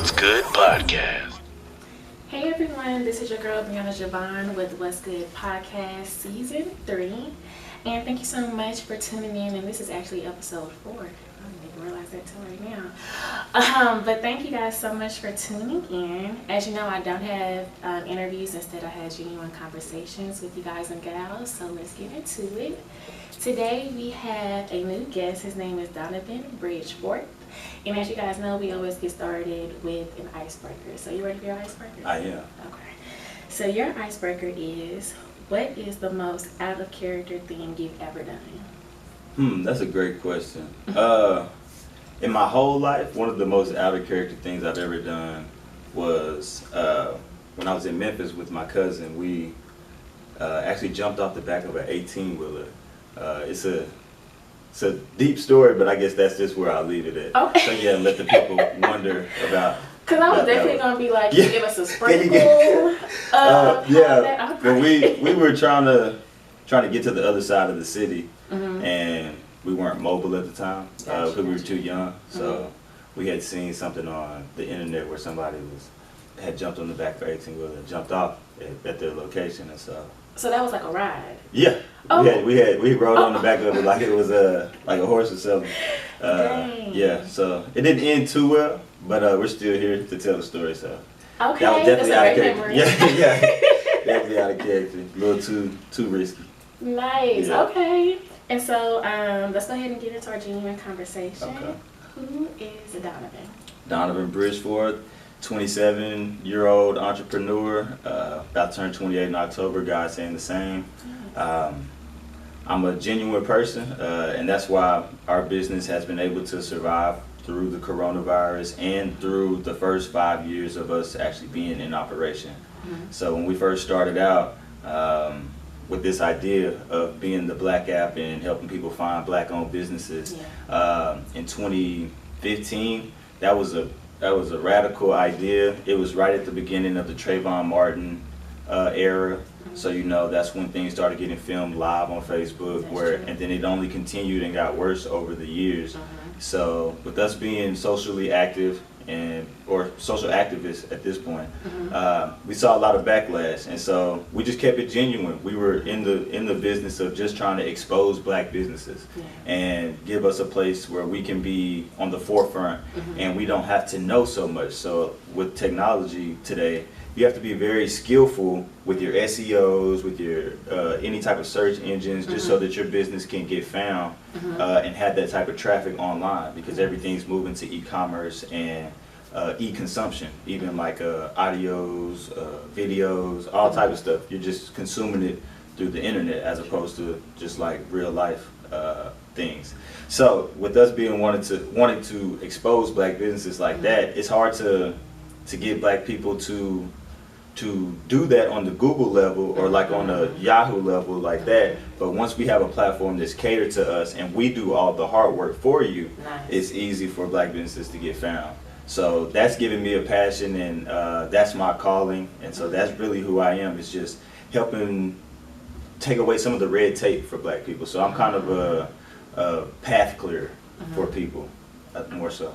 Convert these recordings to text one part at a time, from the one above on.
What's Good Podcast. Hey everyone, this is your girl Brianna Javon with What's Good Podcast Season 3. And thank you so much for tuning in. And this is actually episode 4. I didn't even realize that till right now. But thank you guys so much for tuning in. As you know, I don't have interviews. Instead, I had genuine conversations with you guys and gals. So let's get into it. Today we have a new guest. His name is Donovan Bridgeforth. And as you guys know, we always get started with an icebreaker. So you ready for your icebreaker? I am. Okay. So your icebreaker is, what is the most out of character thing you've ever done? That's a great question. In my whole life, one of the most out of character things I've ever done was when I was in Memphis with my cousin. We actually jumped off the back of an 18-wheeler. It's a deep story, but I guess that's just where I'll leave it at. Okay. So yeah, let the people wonder about. Because I was definitely going to be like, Yeah. give us a sprinkle. Yeah, but we were trying to get to the other side of the city, and we weren't mobile at the time because we were too young. So we had seen something on the internet where somebody had jumped on the back of 18-wheeler and jumped off at their location, and so. So that was like a ride. Yeah, Oh. we rode on the back of it like it was like a horse or something. Dang. Yeah, so it didn't end too well, but we're still here to tell the story. So Okay, that was definitely out of character. memory. Yeah, definitely out of character. A little too risky. Nice. Yeah. Okay. And so let's go ahead and get into our genuine conversation. Okay. Who is Donovan? Donovan Bridgeforth, 27-year-old entrepreneur, about to turn 28 in October, God saying the same. I'm a genuine person, and that's why our business has been able to survive through the coronavirus and through the first 5 years of us actually being in operation. So when we first started out with this idea of being the BLK App and helping people find Black-owned businesses, in 2015, that was a radical idea. It was right at the beginning of the Trayvon Martin era. So that's when things started getting filmed live on Facebook, and then it only continued and got worse over the years. So with us being socially active or social activists at this point, we saw a lot of backlash, and so we just kept it genuine. We were in the business of just trying to expose Black businesses and give us a place where we can be on the forefront, and we don't have to know so much. So with technology today, you have to be very skillful with your SEOs, with your any type of search engines, just so that your business can get found and have that type of traffic online, because everything's moving to e-commerce and e-consumption, even like audios, videos, all type of stuff. You're just consuming it through the internet as opposed to just like real life things. So with us being wanting to expose Black businesses like that, it's hard to get Black people to do that on the Google level or like on a Yahoo level like that. But once we have a platform that's catered to us and we do all the hard work for you, it's easy for Black businesses to get found. So that's given me a passion, and that's my calling, and so that's really who I am. It's just helping take away some of the red tape for Black people. So I'm kind of a path clearer for people, more so.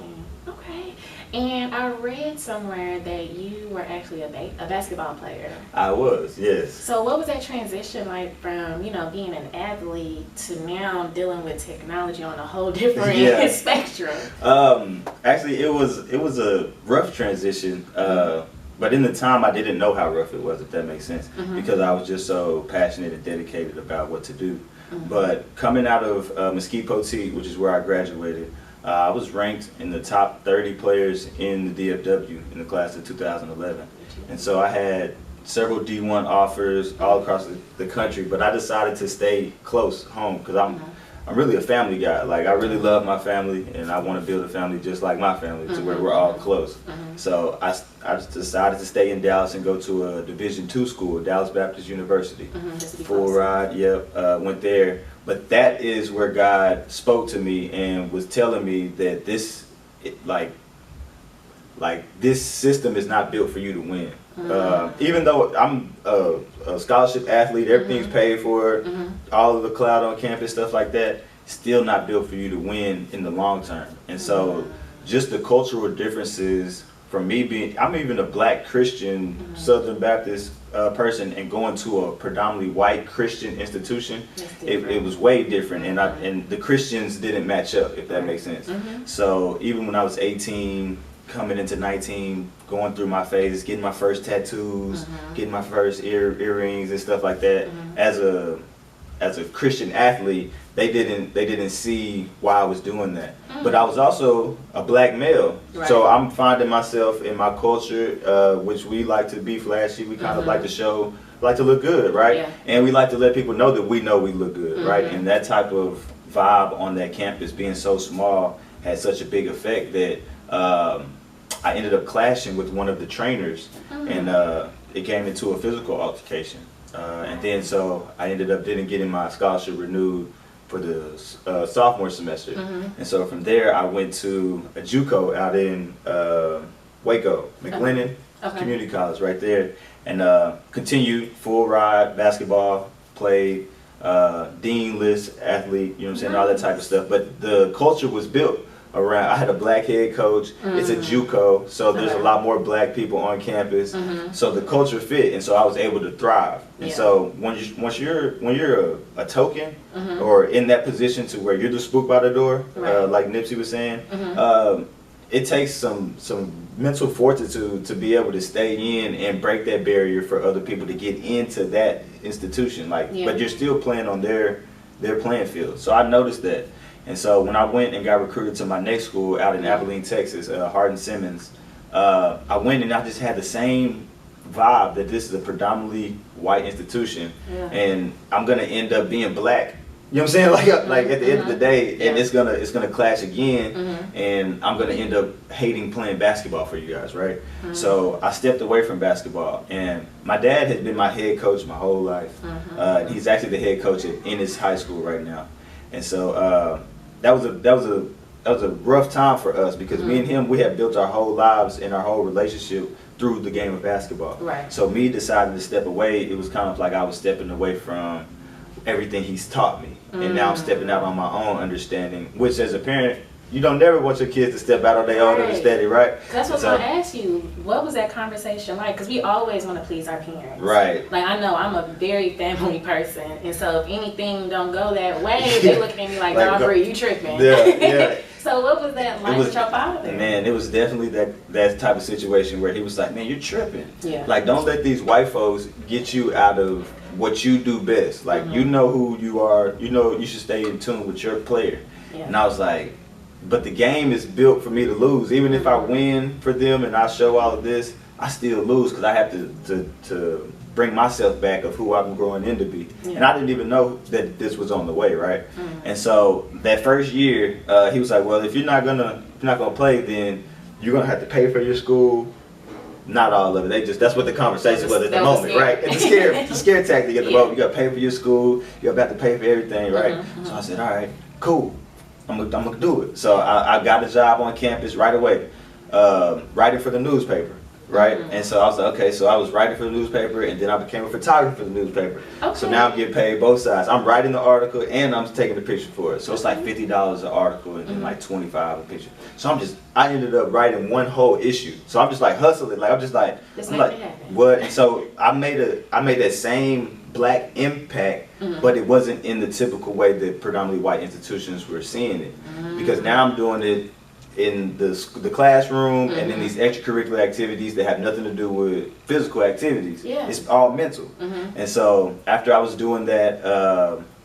Okay. And I read somewhere that you were actually a basketball player. I was, yes. So what was that transition like from, being an athlete to now dealing with technology on a whole different spectrum? Actually, it was a rough transition, but in the time I didn't know how rough it was, if that makes sense, because I was just so passionate and dedicated about what to do. But coming out of Mesquite Poteet, which is where I graduated, I was ranked in the top 30 players in the DFW in the class of 2011. And so I had several D1 offers all across the country, but I decided to stay close home because I'm really a family guy. Like, I really love my family, and I want to build a family just like my family, to where we're all close. So I just decided to stay in Dallas and go to a Division II school, Dallas Baptist University. Full ride, went there. But that is where God spoke to me and was telling me that this system is not built for you to win. Even though I'm a scholarship athlete, everything's paid for, all of the cloud on campus, stuff like that, still not built for you to win in the long term. And so just the cultural differences from me being, I'm even a black Christian Southern Baptist person, and going to a predominantly white Christian institution, it was way different, and the Christians didn't match up, if that makes sense. So even when I was 18, coming into 19, going through my phases, getting my first tattoos, getting my first earrings and stuff like that, as a Christian athlete, they didn't see why I was doing that. But I was also a black male, so I'm finding myself in my culture, which we like to be flashy. We kind of like to look good, right? Yeah. And we like to let people know that we look good, right? And that type of vibe on that campus, being so small, had such a big effect that I ended up clashing with one of the trainers, and it came into a physical altercation. And then so I ended up getting my scholarship renewed for the sophomore semester. And so from there I went to a JUCO out in Waco, McLennan Community College right there, and continued full ride basketball, played dean list athlete, you know what I'm saying, all that type of stuff. But the culture was built around, I had a black head coach, it's a JUCO, so there's a lot more black people on campus, so the culture fit, and so I was able to thrive. And so when you're a token, or in that position to where you're the spook by the door, like Nipsey was saying, it takes some mental fortitude to be able to stay in and break that barrier for other people to get into that institution, but you're still playing on their playing field. So I noticed that. And so when I went and got recruited to my next school out in Abilene, Texas, Hardin-Simmons, I went and I just had the same vibe that this is a predominantly white institution, and I'm gonna end up being black. You know what I'm saying? Like at the end of the day, and it's gonna clash again, and I'm gonna end up hating playing basketball for you guys, right? So I stepped away from basketball, and my dad has been my head coach my whole life. He's actually the head coach at Ennis High School right now, and so that was a rough time for us, because me and him, we had built our whole lives and our whole relationship through the game of basketball. So me deciding to step away, it was kind of like I was stepping away from everything he's taught me, and now I'm stepping out on my own understanding, which as a parent, you don't never want your kids to step out on their own understanding, right? That's what I was going to ask you. What was that conversation like? Because we always want to please our parents. Right. Like, I know I'm a very family person, and so if anything don't go that way, they looking at me like, Brie, you tripping. Yeah. So what was that like with your father? Man, it was definitely that type of situation where he was like, man, you're tripping. Like, don't let these white folks get you out of what you do best. Like, you know who you are. You know you should stay in tune with your player. And I was like, but the game is built for me to lose. Even if I win for them and I show all of this, I still lose, because I have to bring myself back of who I'm growing into be. And I didn't even know that this was on the way, right? And so that first year, he was like, well, if you're not gonna play, then you're gonna have to pay for your school. Not all of it. That's what the conversation was at the moment, right? It's a scare tactic at the moment. You gotta pay for your school. You're about to pay for everything, right? So I said, all right, cool. I'm gonna do it. So I got a job on campus right away, writing for the newspaper, right? And so I was like, okay, so I was writing for the newspaper, and then I became a photographer for the newspaper. So now I'm getting paid both sides. I'm writing the article and I'm taking the picture for it. So it's like $50 an article and then like $25 a picture. So I ended up writing one whole issue. So I'm just like hustling, like I'm like, what? And so I made that same black impact, but it wasn't in the typical way that predominantly white institutions were seeing it, because now I'm doing it in the classroom and in these extracurricular activities that have nothing to do with physical activities. It's all mental. And so after I was doing that,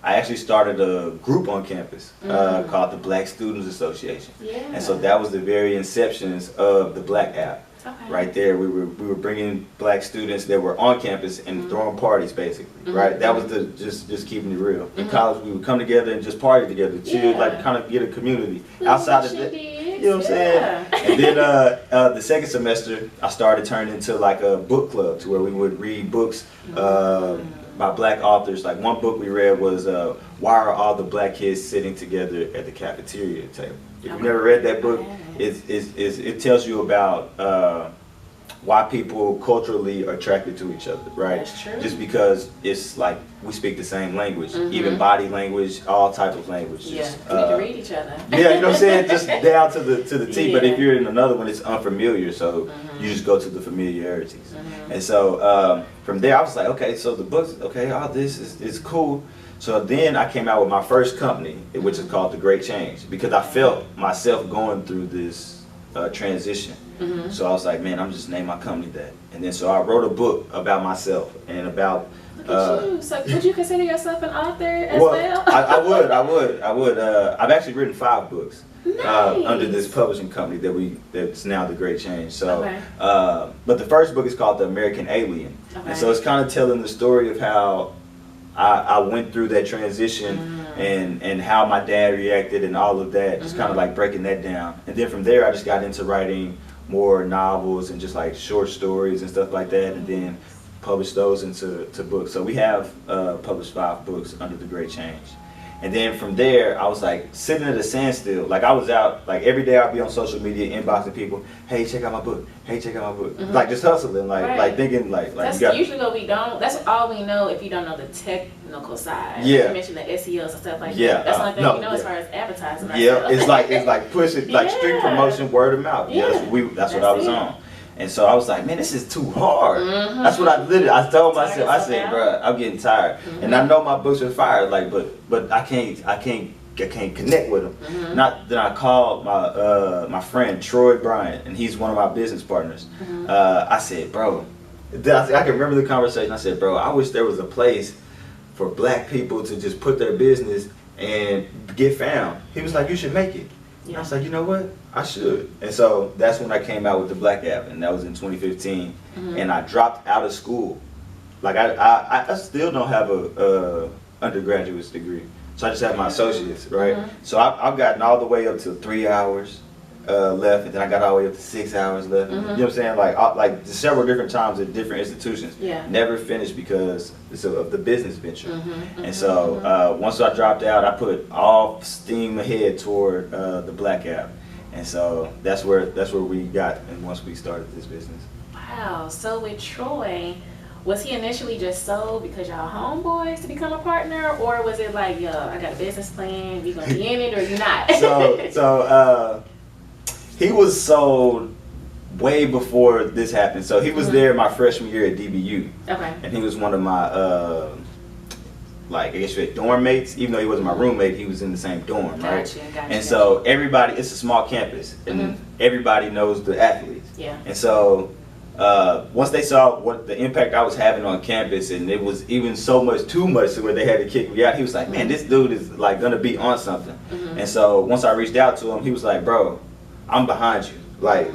I actually started a group on campus called the Black Students Association. And so that was the very inceptions of the BLK App. Right there, we were bringing black students that were on campus and throwing parties, basically. Right, that was just keeping it real. In college, we would come together and just party together, chill, like kind of get a community outside of that. You know what I'm saying? And then the second semester, I started turning into like a book club, to where we would read books by black authors. Like one book we read was "Why Are All the Black Kids Sitting Together at the Cafeteria Table?" If you've never read that book, it tells you about why people culturally are attracted to each other, right? That's true. Just because it's like we speak the same language, Mm-hmm. even body language, all type of languages. Yeah, we can read each other. Yeah, you know what I'm saying? Just down to the T. But Yeah. if you're in another one, it's unfamiliar, so Mm-hmm. you just go to the familiarities. Mm-hmm. And so from there, I was like, okay, so the books, okay, all this is cool. So then I came out with my first company, which is called The Great Change, because I felt myself going through this transition. Mm-hmm. So I was like, man, I'm just name my company that. And then so I wrote a book about myself and about. Look at you. So would you consider yourself an author as Well, well? I would. I've actually written 5 books Nice. under this publishing company that's now The Great Change. So, Okay. but the first book is called The American Alien, Okay. and so it's kind of telling the story of how I went through that transition and how my dad reacted and all of that. Just kind of like breaking that down, and then from there I just got into writing more novels and just like short stories and stuff like that, and then published those into books. So we have published 5 books under The Great Change. And then from there, I was like sitting at a standstill. Like I was out, like every day I'd be on social media inboxing people, hey, check out my book. Hey, check out my book. Like just hustling, like Right. like thinking like That's you got, usually what we don't. That's all we know if you don't know the technical side. Yeah. Like you mentioned the SEOs and stuff like Yeah, that. That's the only thing no, we know as yeah. far as advertising. yeah, ourselves. it's like pushing like street Yeah. promotion, word of mouth. Yeah, that's what That's I was it. on. And so I was like, man, this is too hard. Mhm. That's what I told myself. I yourself said, out. bro, I'm getting tired. And I know my books are fire, like, but I can't connect with them. Mhm. Not then I called my friend Troy Bryant, and he's one of my business partners. I said, bro, I can remember the conversation. I said, bro, I wish there was a place for black people to just put their business and get found. He was like, you should make it. And I was like, you know what? I should. And so that's when I came out with the BLK App, and that was in 2015. And I dropped out of school. Like I still don't have a undergraduate's degree, so I just have my associates, right? So I've gotten all the way up to 3 hours left, and then I got all the way up to 6 hours left. You know what I'm saying? Like several different times at different institutions. Yeah. Never finished because it's of the business venture. And so once I dropped out, I put all steam ahead toward the BLK App. And so that's where we got, and once we started this business. Wow. So with Troy, was he initially just sold because y'all homeboys to become a partner, or was it like, yo, I got a business plan, you gonna be in it or you not? So he was sold way before this happened. So he was there my freshman year at DBU, Okay. and he was one of my like I guess you had dorm mates. Even though he wasn't my roommate, he was in the same dorm, right? Gotcha. And so everybody, it's a small campus, and everybody knows the athletes. Yeah. And so once they saw what the impact I was having on campus, and it was even too much to where they had to kick me out, he was like, man, this dude is like gonna be on something. And so once I reached out to him, he was like, bro, I'm behind you. Like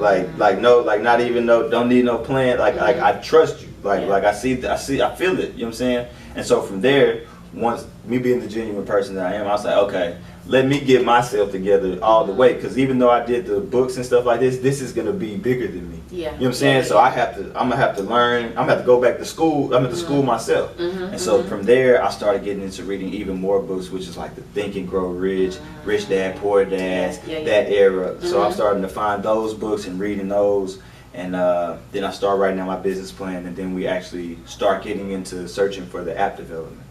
no, like not even no, don't need no plan. Like I trust you. Like I feel it. You know what I'm saying? And so from there, once me being the genuine person that I am, I was like, okay, let me get myself together all the way. Because even though I did the books and stuff like this is gonna be bigger than me. Yeah. You know what I'm saying? So I'm gonna have to learn. I'm gonna have to go back to school. I'm at the school myself. And so from there, I started getting into reading even more books, which is like the Think and Grow Rich, Rich Dad, Poor Dad, that era. So I'm starting to find those books and reading those. And then I start writing out my business plan, and then we actually start getting into searching for the app development.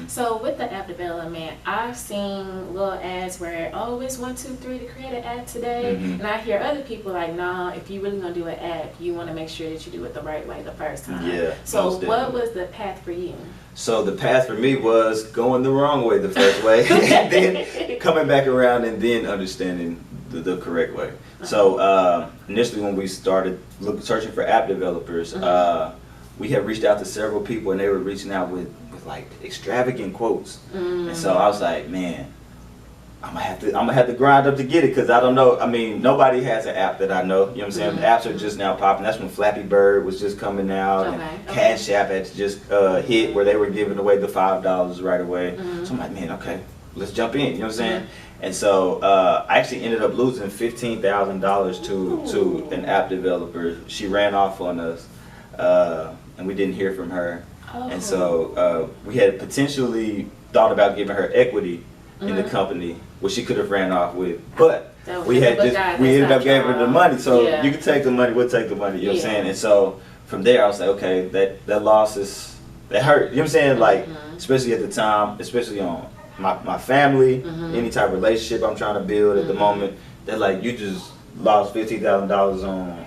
So with the app development, I've seen little ads where, oh, it's 1, 2, 3 to create an app today. And I hear other people like, nah, if you really gonna do an app, you want to make sure that you do it the right way the first time. Yeah. So what was the path for you? So the path for me was going the wrong way the first way, and then coming back around and then understanding the correct way. So initially when we started searching for app developers, we had reached out to several people, and they were reaching out with like extravagant quotes. And so I was like, man, I'm gonna have to grind up to get it, because I don't know. I mean, nobody has an app that I know. You know what I'm saying? The apps are just now popping. That's when Flappy Bird was just coming out, and Cash App had just hit, where they were giving away the $5 right away. So I'm like, man, okay, let's jump in. You know what I'm saying? And so I actually ended up losing $15,000 to an app developer. She ran off on us, and we didn't hear from her. And so we had potentially thought about giving her equity in the company, which she could have ran off with. But So we had just, we ended up giving her the money. So Yeah. you can take the money, we'll take the money, you know what I'm saying? And so from there I was like, okay, that loss is, that hurt. You know what I'm saying? Like, especially at the time, especially on my family, any type of relationship I'm trying to build at the moment, that like you just lost $15,000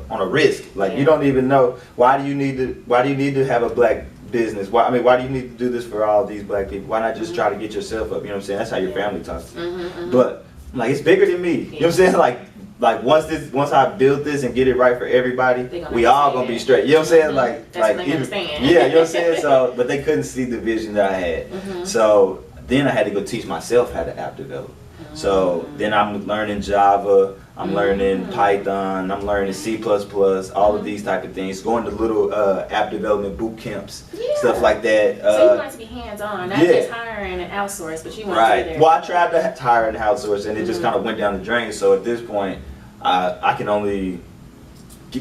on a risk. Like you don't even know why do you need to have a black business? Why do you need to do this for all these black people? Why not just try to get yourself up? You know what I'm saying? That's how your family talks. But like it's bigger than me. You know what I'm saying? Like once I build this and get it right for everybody, we all gonna be straight. You know what I'm saying? Like even, yeah, you know what I'm saying? So but they couldn't see the vision that I had. So then I had to go teach myself how to app develop. So then I'm learning Java, I'm learning Python, I'm learning C++, all of these type of things. Going to little app development boot camps, stuff like that. So you want to be hands-on, not just hiring and outsource, but you want to be there. Well, I tried to hire and outsource, and it just kind of went down the drain. So at this point, I can only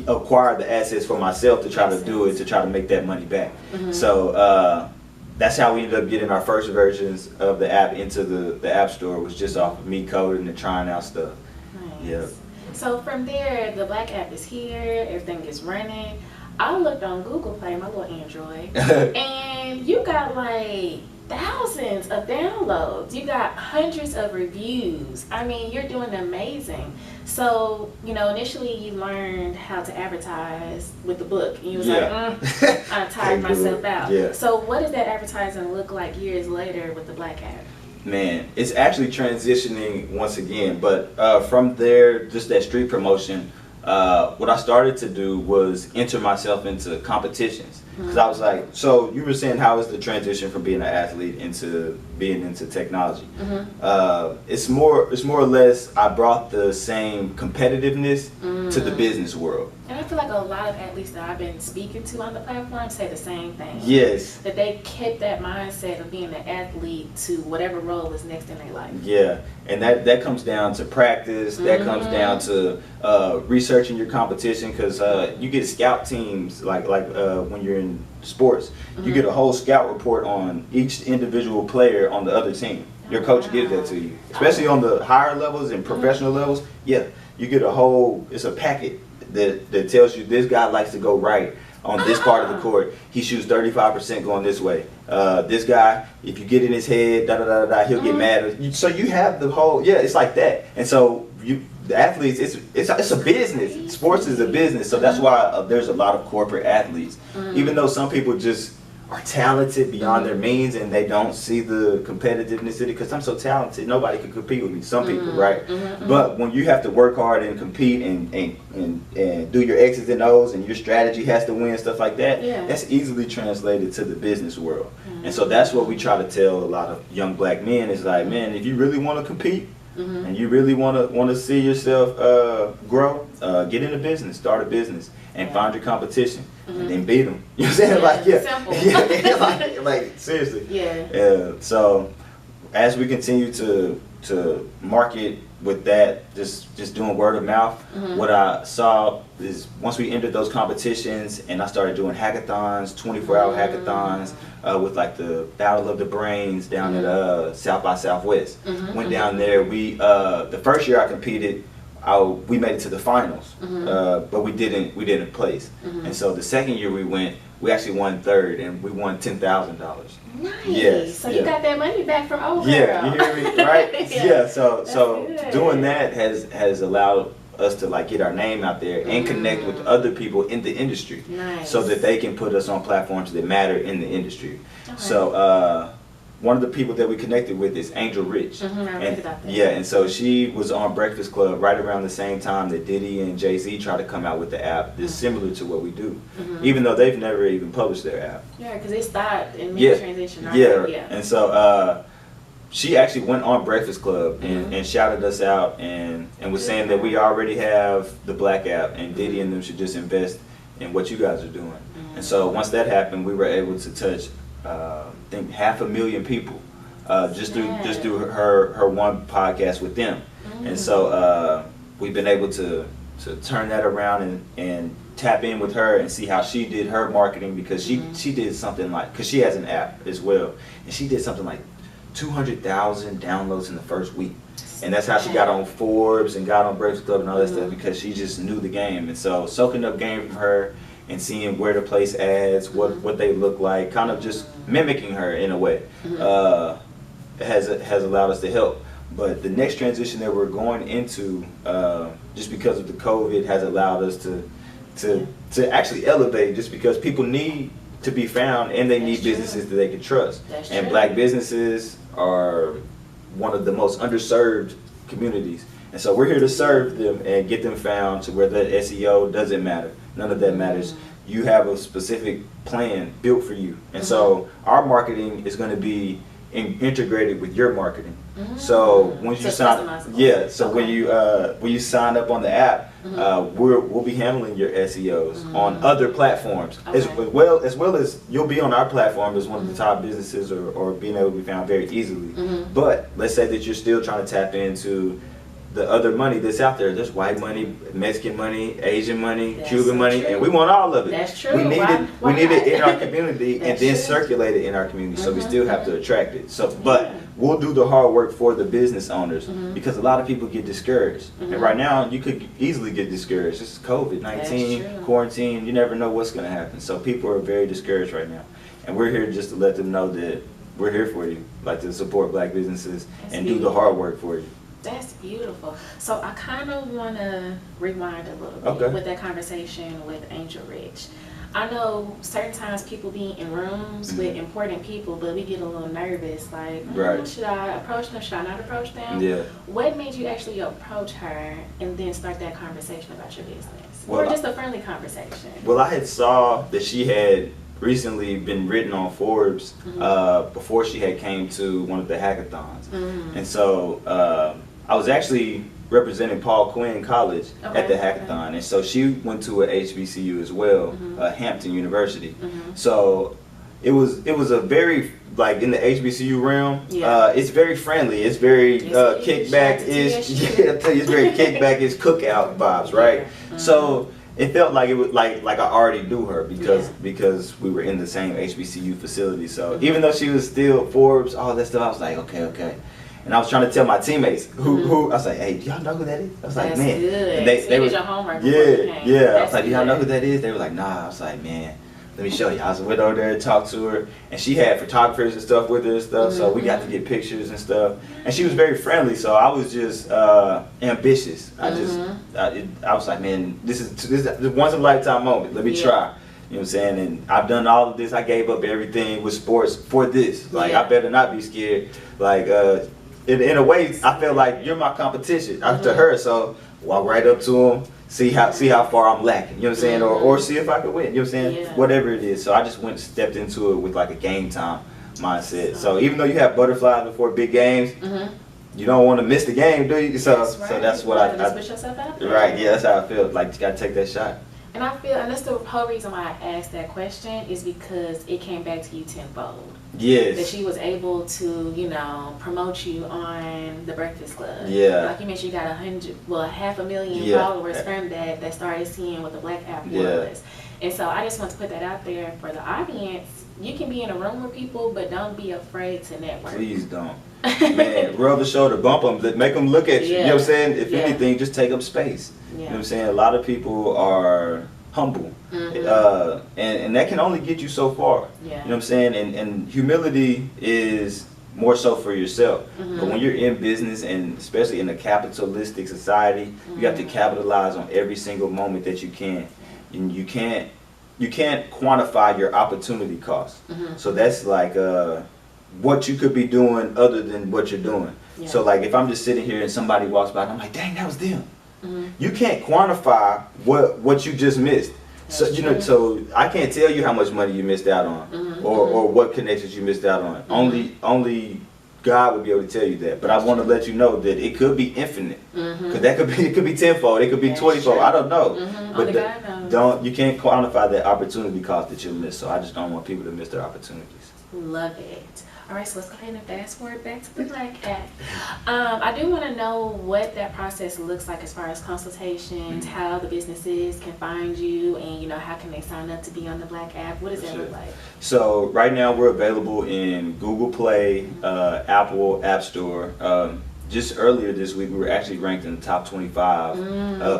acquire the assets for myself to try to do it, to try to make that money back. So that's how we ended up getting our first versions of the app into the App Store, was just off of me coding and trying out stuff. Nice. Yeah. So from there, the Black app is here, everything is running. I looked on Google Play, my little Android, and you got like thousands of downloads. You got hundreds of reviews. I mean, you're doing amazing. So, initially you learned how to advertise with the book. And you was like, I tired myself out. Yeah. So what does that advertising look like years later with the Black app? Man, it's actually transitioning once again. But from there, just that street promotion, what I started to do was enter myself into competitions. Because I was like, so you were saying how is the transition from being an athlete into being into technology? It's more or less I brought the same competitiveness to the business world. And I feel like a lot of athletes that I've been speaking to on the platform say the same thing. Yes. That they kept that mindset of being an athlete to whatever role is next in their life. Yeah, and that comes down to practice. That comes down to researching your competition, because you get scout teams like when you're in sports, you get a whole scout report on each individual player on the other team. Your coach gives that to you, especially on the higher levels and professional levels. Yeah, you get it's a packet that tells you this guy likes to go right on this part of the court. He shoots 35% going this way. This guy, if you get in his head, he'll get mad. So you have the whole, it's like that. And so the athletes, it's a business. Sports is a business. So that's why there's a lot of corporate athletes. Even though some people just are talented beyond their means and they don't see the competitiveness in it, because I'm so talented, nobody can compete with me. Some people, right? But when you have to work hard and compete and do your X's and O's and your strategy has to win, stuff like that, that's easily translated to the business world. And so that's what we try to tell a lot of young black men is like, man, if you really want to compete and you really want to see yourself grow, get in a business, start a business, and find your competition. And then beat them. You know what I'm saying? Simple. like seriously. So as we continue to market with that, just doing word of mouth, what I saw is once we entered those competitions and I started doing hackathons, 24-hour hackathons, with like the Battle of the Brains down at South by Southwest. Went down there. We the first year I competed, we made it to the finals, but we didn't place. And so the second year we actually won third, and we won $10,000. Nice. Yes. So you got that money back from over. Yeah, you hear me, right? So doing that has allowed us to like get our name out there and connect with other people in the industry, so that they can put us on platforms that matter in the industry. So one of the people that we connected with is Angel Rich. I read about that. Yeah, and so she was on Breakfast Club right around the same time that Diddy and Jay-Z tried to come out with the app that's similar to what we do, even though they've never even published their app. Yeah, because they stopped in mid-transition. Yeah, and so she actually went on Breakfast Club and shouted us out and was saying that we already have the Black app and Diddy and them should just invest in what you guys are doing. And so once that happened, we were able to touch I think 500,000 people just through her one podcast with them. And so we've been able to turn that around and tap in with her and see how she did her marketing, because she did something like, because she has an app as well, and she did something like 200,000 downloads in the first week. And that's how she got on Forbes and got on Breakfast Club and all that stuff, because she just knew the game. And so soaking up game from her and seeing where to place ads, what they look like, kind of just mimicking her in a way, has allowed us to help. But the next transition that we're going into, just because of the COVID, has allowed us to actually elevate, just because people need to be found and they need businesses that they can trust. And Black businesses are one of the most underserved communities. And so we're here to serve them and get them found to where the SEO doesn't matter. None of that matters. You have a specific plan built for you. And so our marketing is going to be integrated with your marketing. So when you sign, when you sign up on the app, we'll be handling your SEOs on other platforms, as well as you'll be on our platform as one of the top businesses, or being able to be found very easily. But let's say that you're still trying to tap into the other money that's out there. There's white money, Mexican money, Asian money, Cuban money, and we want all of it. That's true. We need it in our community and then circulate it in our community. So we still have to attract it. So, but we'll do the hard work for the business owners, because a lot of people get discouraged. And right now, you could easily get discouraged. This is COVID-19, quarantine. You never know what's going to happen. So people are very discouraged right now, and we're here just to let them know that we're here for you, like to support Black businesses and do the hard work for you. That's beautiful. So I kind of want to rewind a little bit with that conversation with Angel Rich. I know certain times people be in rooms with important people, but we get a little nervous, like, should I approach them, should I not approach them? What made you actually approach her and then start that conversation about your business? Or just a friendly conversation? Well, I had saw that she had recently been written on Forbes before she had came to one of the hackathons. And so I was actually representing Paul Quinn College at the hackathon, and so she went to a HBCU as well, Hampton University. So it was a very, like, in the HBCU realm, it's very friendly. It's very kickback-ish. I tell you, it's very kickback-ish, cookout vibes, right? So it felt like it was like I already knew her because we were in the same HBCU facility. So even though she was still Forbes, all that stuff, I was like, okay. And I was trying to tell my teammates who I was like, hey, do y'all know who that is? I was like, man. Good. And they were your homework. I was like, do y'all know who that is? They were like, nah. I was like, man, let me show you. I went over there and talked to her, and she had photographers and stuff with her and stuff, so we got to get pictures and stuff. And she was very friendly, so I was just ambitious. I was like, man, this is a once in a lifetime moment. Let me try. You know what I'm saying? And I've done all of this. I gave up everything with sports for this. Like, I better not be scared. Like, in a way, I feel like you're my competition to her. So walk right up to him, see how far I'm lacking. You know what I'm saying? Or see if I can win. You know what I'm saying? Whatever it is. So I just stepped into it with like a game time mindset. So even though you have butterflies before big games, you don't want to miss the game, do you? So that's what I push yourself out there. Right. Yeah, that's how I feel. Like, you gotta take that shot. And I feel, and that's the whole reason why I asked that question, is because it came back to you tenfold. Yes. That she was able to, promote you on the Breakfast Club. Yeah. Like you mentioned, you got 500,000 followers from that started seeing what the Black App was. And so I just want to put that out there for the audience. You can be in a room with people, but don't be afraid to network. Please don't. Man, rub the shoulder, bump them, make them look at you. You know what I'm saying? If anything, just take up space. You know what I'm saying? A lot of people are humble, and that can only get you so far. You know what I'm saying? And humility is more so for yourself. But when you're in business, and especially in a capitalistic society, you have to capitalize on every single moment that you can. And you can't quantify your opportunity cost. So that's like what you could be doing other than what you're doing. So like, if I'm just sitting here and somebody walks by and I'm like, dang, that was them. You can't quantify what you just missed. So so I can't tell you how much money you missed out on, or what connections you missed out on. Only God would be able to tell you that. But I want to let you know that it could be infinite, because it could be tenfold, it could be 20-fold. I don't know, but you can't quantify that opportunity cost that you'll miss. So I just don't want people to miss their opportunities. Love it. All right, so let's go ahead and fast forward back to the Black App. I do want to know what that process looks like as far as consultations, how the businesses can find you, and how can they sign up to be on the Black App? What does that look like? So right now we're available in Google Play, Apple App Store. just earlier this week, we were actually ranked in the top 25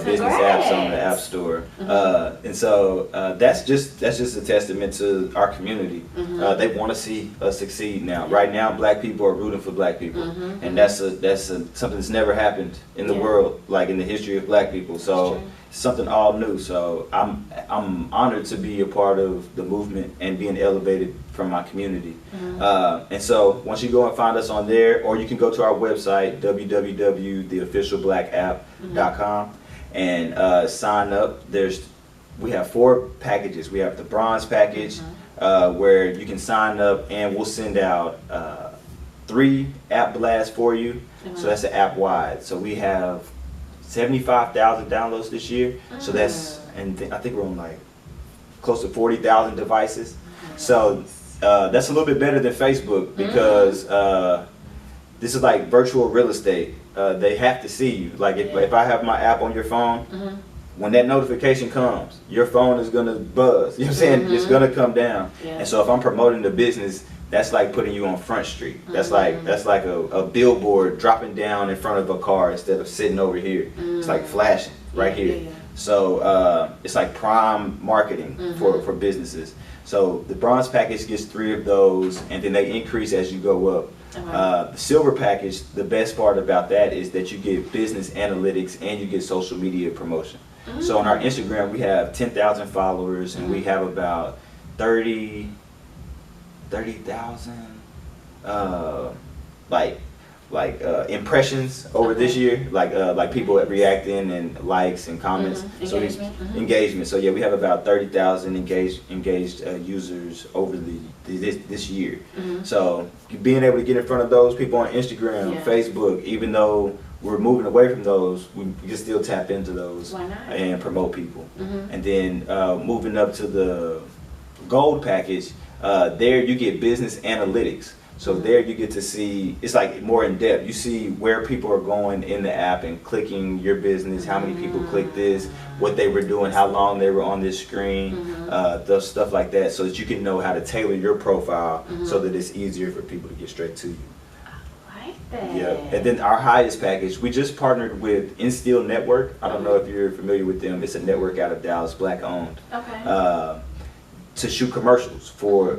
business apps on the App Store. And so that's just a testament to our community. They want to see us succeed now. Right now, Black people are rooting for Black people, and that's something that's never happened in the world, like in the history of Black people. So it's something all new. So I'm honored to be a part of the movement and being elevated from my community. And so once you go and find us on there, or you can go to our website, www.theofficialblackapp.com, and sign up. We have 4 packages. We have the bronze package, where you can sign up and we'll send out 3 app blasts for you. So that's the app wide. So we have 75,000 downloads this year. So that's, and I think we're on like close to 40,000 devices. So that's a little bit better than Facebook, because this is like virtual real estate. They have to see you. Like if I have my app on your phone, when that notification comes, your phone is gonna buzz. You know what I'm saying? It's gonna come down. And so if I'm promoting the business, that's like putting you on Front Street. That's like a billboard dropping down in front of a car instead of sitting over here. It's like flashing right here. So it's like prime marketing for businesses. So the bronze package gets 3 of those, and then they increase as you go up. The silver package, the best part about that is that you get business analytics and you get social media promotion. So on our Instagram, we have 10,000 followers, and we have about 30,000 impressions over this year, like people reacting and likes and comments. Engagement. So yeah, we have about 30,000 engaged users over this year. So being able to get in front of those people on Instagram, Facebook, even though we're moving away from those, we can still tap into those and promote people. And then moving up to the gold package, there you get business analytics. So there you get to see, it's like more in depth. You see where people are going in the app and clicking your business, how many people clicked this, what they were doing, how long they were on this screen, stuff like that, so that you can know how to tailor your profile so that it's easier for people to get straight to you. I like that. Yeah, and then our highest package, we just partnered with Instill Network. I don't know if you're familiar with them. It's a network out of Dallas, Black owned. To shoot commercials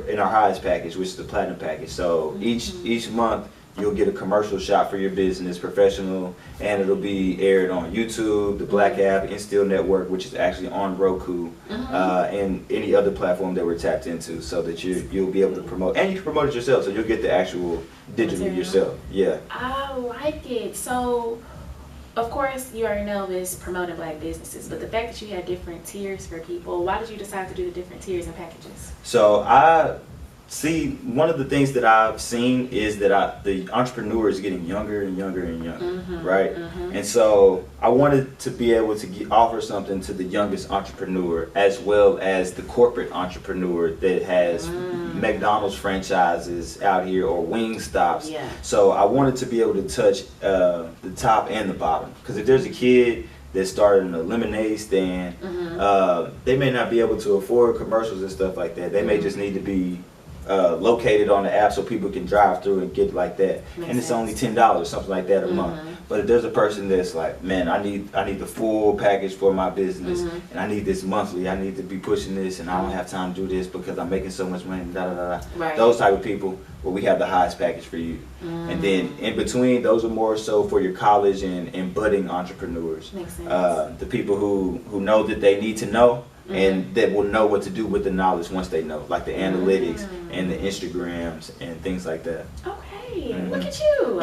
in our highest package, which is the platinum package. So each month you'll get a commercial shot for your business, professional, and it'll be aired on YouTube, the BLK App, Instill Network, which is actually on Roku, and any other platform that we're tapped into, so that you'll be able to promote, and you can promote it yourself, so you'll get the actual digital yourself. Yeah. I like it. So of course, you already know it's promoting Black businesses, but the fact that you had different tiers for people, why did you decide to do the different tiers and packages? So one of the things that I've seen is that the entrepreneur is getting younger and younger and younger, right? And so I wanted to be able to offer something to the youngest entrepreneur, as well as the corporate entrepreneur that has McDonald's franchises out here or Wingstops. So I wanted to be able to touch the top and the bottom, because if there's a kid that started a lemonade stand, they may not be able to afford commercials and stuff like that. They may just need to be located on the app so people can drive through and get like that. And it's only $10, something like that a month. But if there's a person that's like, man, I need the full package for my business, and I need this monthly, I need to be pushing this, and I don't have time to do this because I'm making so much money, those type of people, well, we have the highest package for you. And then in between, those are more so for your college and budding entrepreneurs. The people who know that they need to know, and that will know what to do with the knowledge once they know, like the analytics and the Instagrams and things like that. Okay, look at you.